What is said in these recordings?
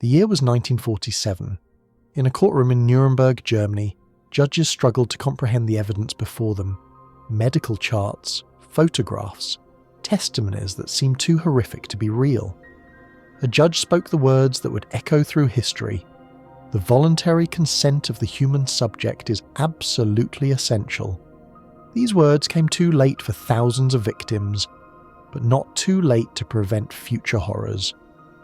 The year was 1947. In a courtroom in Nuremberg, Germany, judges struggled to comprehend the evidence before them. Medical charts, photographs, testimonies that seemed too horrific to be real. A judge spoke the words that would echo through history. The voluntary consent of the human subject is absolutely essential. These words came too late for thousands of victims, but not too late to prevent future horrors.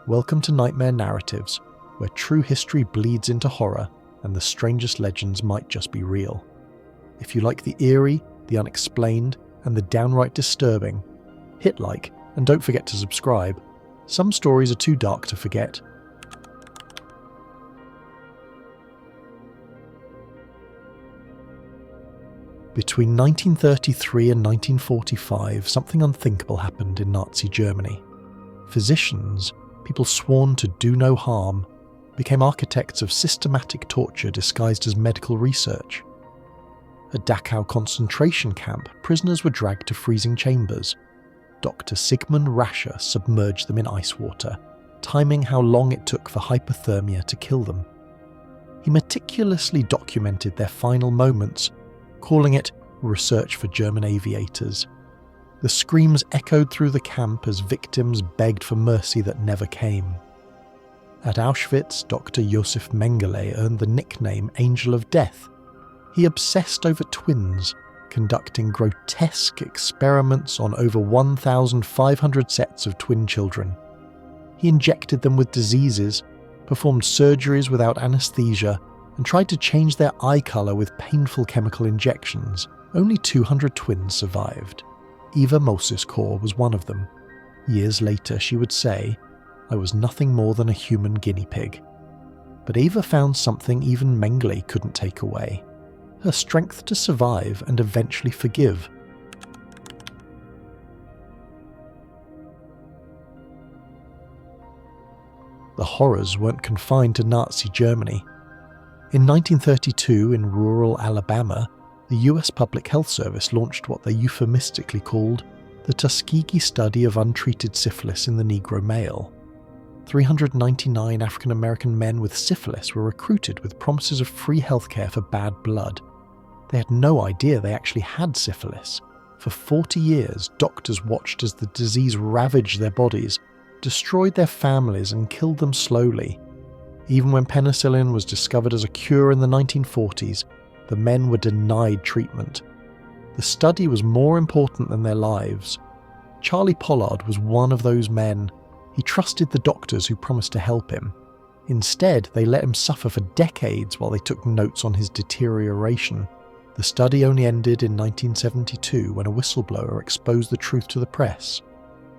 Welcome to Nightmare Narratives, where true history bleeds into horror and the strangest legends might just be real. If you like the eerie, the unexplained, and the downright disturbing, hit like and don't forget to subscribe. Some stories are too dark to forget. Between 1933 and 1945, something unthinkable happened in Nazi Germany. Physicians, people sworn to do no harm, became architects of systematic torture disguised as medical research. At Dachau concentration camp, prisoners were dragged to freezing chambers. Dr. Sigmund Rascher submerged them in ice water, timing how long it took for hypothermia to kill them. He meticulously documented their final moments, calling it research for German aviators. The screams echoed through the camp as victims begged for mercy that never came. At Auschwitz, Dr. Josef Mengele earned the nickname Angel of Death. He obsessed over twins, conducting grotesque experiments on over 1,500 sets of twin children. He injected them with diseases, performed surgeries without anesthesia, and tried to change their eye colour with painful chemical injections. Only 200 twins survived. Eva Mosiskor was one of them. Years later, she would say, "I was nothing more than a human guinea pig." But Eva found something even Mengele couldn't take away: her strength to survive and eventually forgive. The horrors weren't confined to Nazi Germany. In 1932, in rural Alabama, the US Public Health Service launched what they euphemistically called the Tuskegee Study of untreated syphilis in the Negro male. 399 African American men with syphilis were recruited with promises of free healthcare for bad blood. They had no idea they actually had syphilis. For 40 years, doctors watched as the disease ravaged their bodies, destroyed their families, and killed them slowly. Even when penicillin was discovered as a cure in the 1940s, the men were denied treatment. The study was more important than their lives. Charlie Pollard was one of those men. He trusted the doctors who promised to help him. Instead, they let him suffer for decades while they took notes on his deterioration. The study only ended in 1972 when a whistleblower exposed the truth to the press.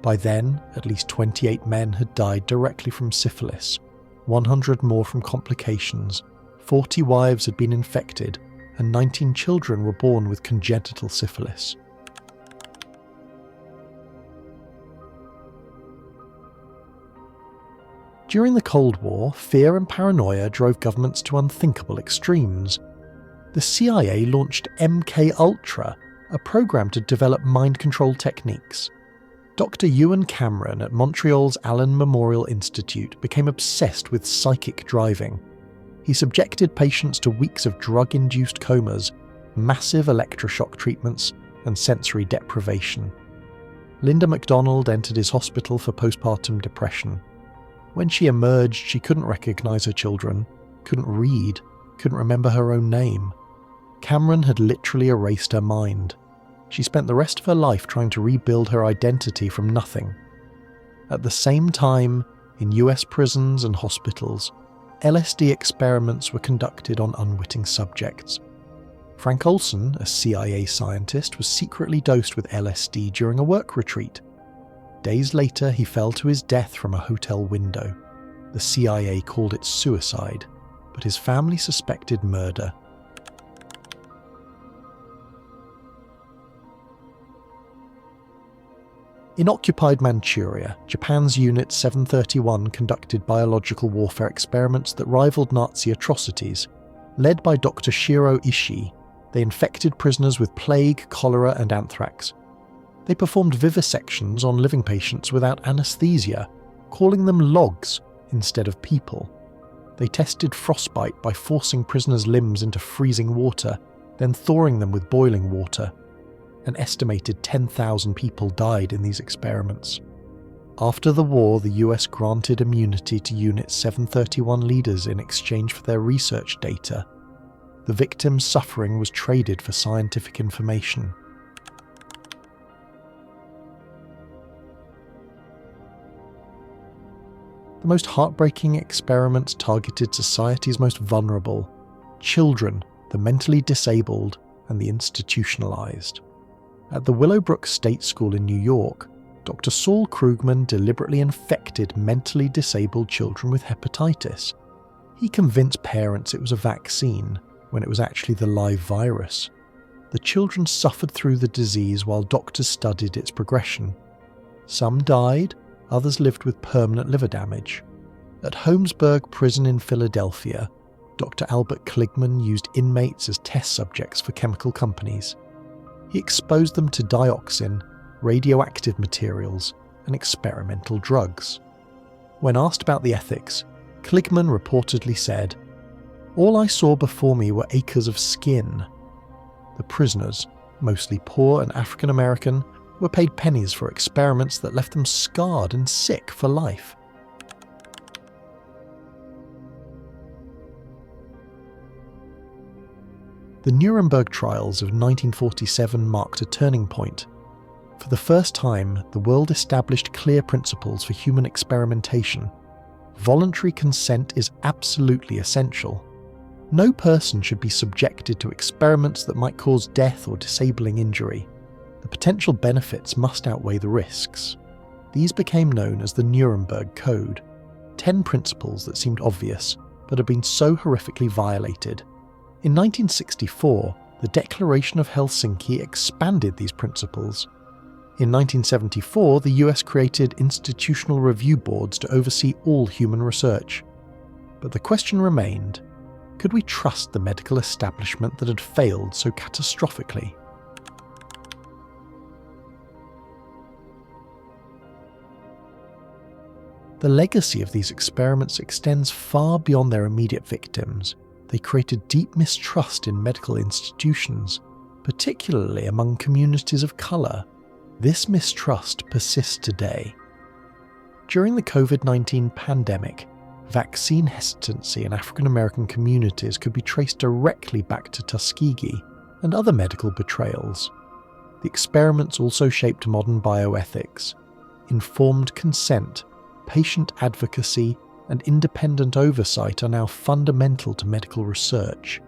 By then, at least 28 men had died directly from syphilis, 100 more from complications, 40 wives had been infected, and 19 children were born with congenital syphilis. During the Cold War, fear and paranoia drove governments to unthinkable extremes. The CIA launched MK-Ultra, a program to develop mind control techniques. Dr. Ewan Cameron at Montreal's Allen Memorial Institute became obsessed with psychic driving. He subjected patients to weeks of drug-induced comas, massive electroshock treatments, and sensory deprivation. Linda MacDonald entered his hospital for postpartum depression. When she emerged, she couldn't recognize her children, couldn't read, couldn't remember her own name. Cameron had literally erased her mind. She spent the rest of her life trying to rebuild her identity from nothing. At the same time, in US prisons and hospitals, LSD experiments were conducted on unwitting subjects. Frank Olson, a CIA scientist, was secretly dosed with LSD during a work retreat. Days later, he fell to his death from a hotel window. The CIA called it suicide, but his family suspected murder. In occupied Manchuria, Japan's Unit 731 conducted biological warfare experiments that rivaled Nazi atrocities. Led by Dr. Shiro Ishii, they infected prisoners with plague, cholera, and anthrax. They performed vivisections on living patients without anesthesia, calling them logs, instead of people. They tested frostbite by forcing prisoners' limbs into freezing water, then thawing them with boiling water. An estimated 10,000 people died in these experiments. After the war, the US granted immunity to Unit 731 leaders in exchange for their research data. The victims' suffering was traded for scientific information. The most heartbreaking experiments targeted society's most vulnerable: children, the mentally disabled, and the institutionalized. At the Willowbrook State School in New York, Dr. Saul Krugman deliberately infected mentally disabled children with hepatitis. He convinced parents it was a vaccine, when it was actually the live virus. The children suffered through the disease while doctors studied its progression. Some died, others lived with permanent liver damage. At Holmesburg Prison in Philadelphia, Dr. Albert Kligman used inmates as test subjects for chemical companies. He exposed them to dioxin, radioactive materials, and experimental drugs. When asked about the ethics, Kligman reportedly said, "All I saw before me were acres of skin." The prisoners, mostly poor and African American, were paid pennies for experiments that left them scarred and sick for life. The Nuremberg trials of 1947 marked a turning point. For the first time, the world established clear principles for human experimentation. Voluntary consent is absolutely essential. No person should be subjected to experiments that might cause death or disabling injury. The potential benefits must outweigh the risks. These became known as the Nuremberg Code, 10 principles that seemed obvious, but had been so horrifically violated. In 1964, the Declaration of Helsinki expanded these principles. In 1974, the US created institutional review boards to oversee all human research. But the question remained, could we trust the medical establishment that had failed so catastrophically? The legacy of these experiments extends far beyond their immediate victims. They created deep mistrust in medical institutions, particularly among communities of colour. This mistrust persists today. During the COVID-19 pandemic, vaccine hesitancy in African American communities could be traced directly back to Tuskegee and other medical betrayals. The experiments also shaped modern bioethics. Informed consent, patient advocacy, and independent oversight are now fundamental to medical research.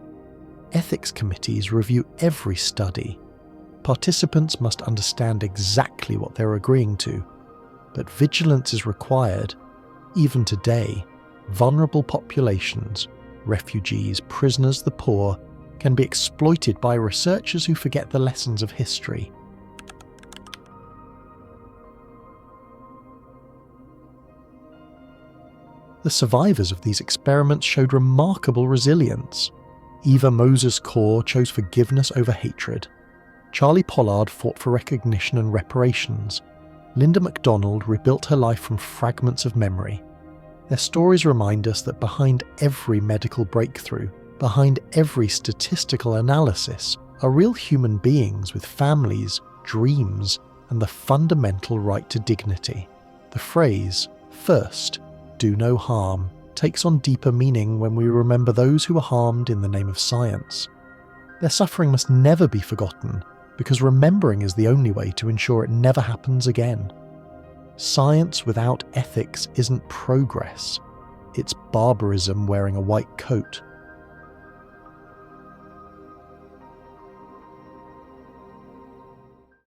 Ethics committees review every study. Participants must understand exactly what they're agreeing to, but vigilance is required. Even today, vulnerable populations, refugees, prisoners, the poor, can be exploited by researchers who forget the lessons of history. The survivors of these experiments showed remarkable resilience. Eva Moses Kaur chose forgiveness over hatred. Charlie Pollard fought for recognition and reparations. Linda McDonald rebuilt her life from fragments of memory. Their stories remind us that behind every medical breakthrough, behind every statistical analysis, are real human beings with families, dreams, and the fundamental right to dignity. The phrase, "First, do no harm," takes on deeper meaning when we remember those who were harmed in the name of science. Their suffering must never be forgotten, because remembering is the only way to ensure it never happens again. Science without ethics isn't progress. It's barbarism wearing a white coat.